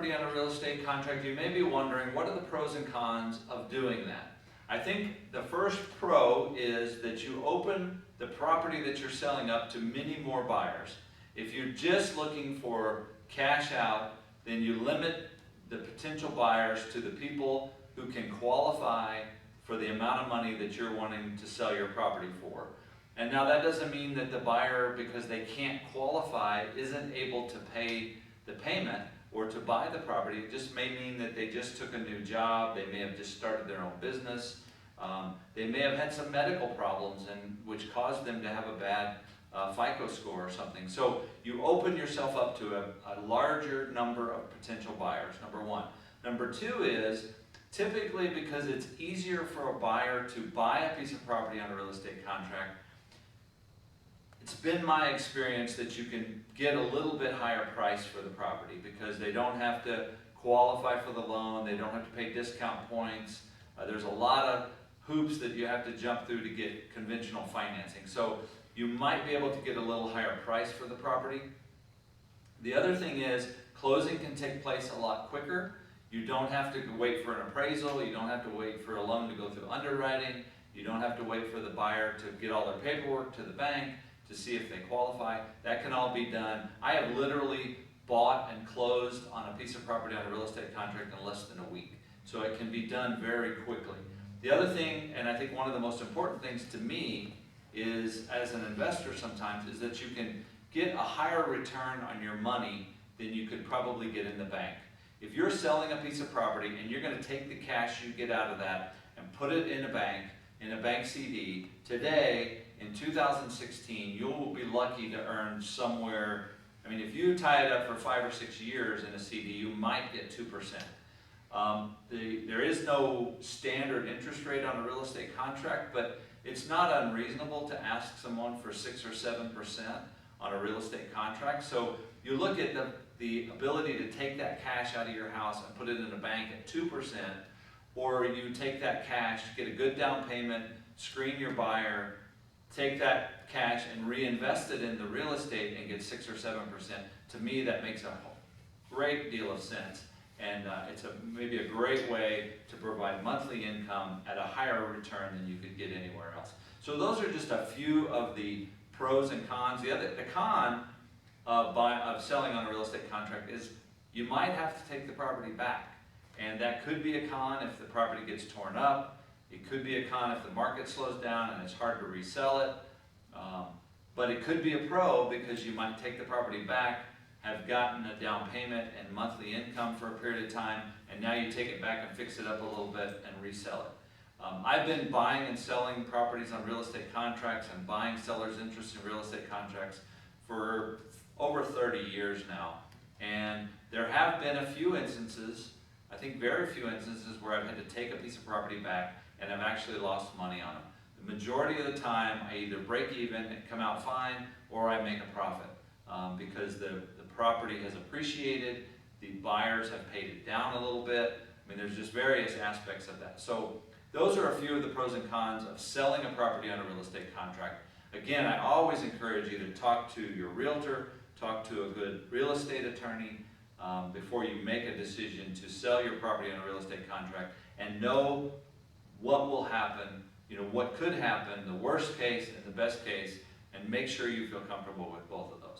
property on a real estate contract, you may be wondering, what are the pros and cons of doing that? I think the first pro is that you open the property that you're selling up to many more buyers. If you're just looking for cash out, then you limit the potential buyers to the people who can qualify for the amount of money that you're wanting to sell your property for. And now that doesn't mean that the buyer, because they can't qualify, isn't able to pay the payment or to buy the property. It just may mean that they just took a new job, they may have just started their own business, they may have had some medical problems and which caused them to have a bad FICO score or something. So you open yourself up to a larger number of potential buyers, number one. Number two is, typically because it's easier for a buyer to buy a piece of property on a real estate contract, it's been my experience that you can get a little bit higher price for the property because they don't have to qualify for the loan, they don't have to pay discount points. There's a lot of hoops that you have to jump through to get conventional financing. So you might be able to get a little higher price for the property. The other thing is, closing can take place a lot quicker. You don't have to wait for an appraisal, you don't have to wait for a loan to go through underwriting, you don't have to wait for the buyer to get all their paperwork to the bank to see if they qualify. That can all be done. I have literally bought and closed on a piece of property on a real estate contract in less than a week. So it can be done very quickly. The other thing, and I think one of the most important things to me is, as an investor sometimes, is that you can get a higher return on your money than you could probably get in the bank. If you're selling a piece of property and you're going to take the cash you get out of that and put it in a bank CD, today, in 2016, you will be lucky to earn somewhere, I mean, if you tie it up for 5 or 6 years in a CD, you might get 2%. There is no standard interest rate on a real estate contract, but it's not unreasonable to ask someone for 6 or 7% on a real estate contract. So you look at the ability to take that cash out of your house and put it in a bank at 2%, or you take that cash, get a good down payment, screen your buyer, take that cash and reinvest it in the real estate and get 6 or 7%. To me, that makes a great deal of sense. And it's maybe a great way to provide monthly income at a higher return than you could get anywhere else. So those are just a few of the pros and cons. The con of selling on a real estate contract is you might have to take the property back. And that could be a con if the property gets torn up. It could be a con if the market slows down and it's hard to resell it. But it could be a pro because you might take the property back, have gotten a down payment and monthly income for a period of time, and now you take it back and fix it up a little bit and resell it. I've been buying and selling properties on real estate contracts and buying sellers' interest in real estate contracts for over 30 years now. And there have been a few instances, I think very few instances, where I've had to take a piece of property back and I've actually lost money on them. The majority of the time, I either break even and come out fine, or I make a profit because the property has appreciated, the buyers have paid it down a little bit. I mean, there's just various aspects of that. So those are a few of the pros and cons of selling a property on a real estate contract. Again, I always encourage you to talk to your realtor, talk to a good real estate attorney before you make a decision to sell your property on a real estate contract, and know what will happen, what could happen, the worst case and the best case, and make sure you feel comfortable with both of those.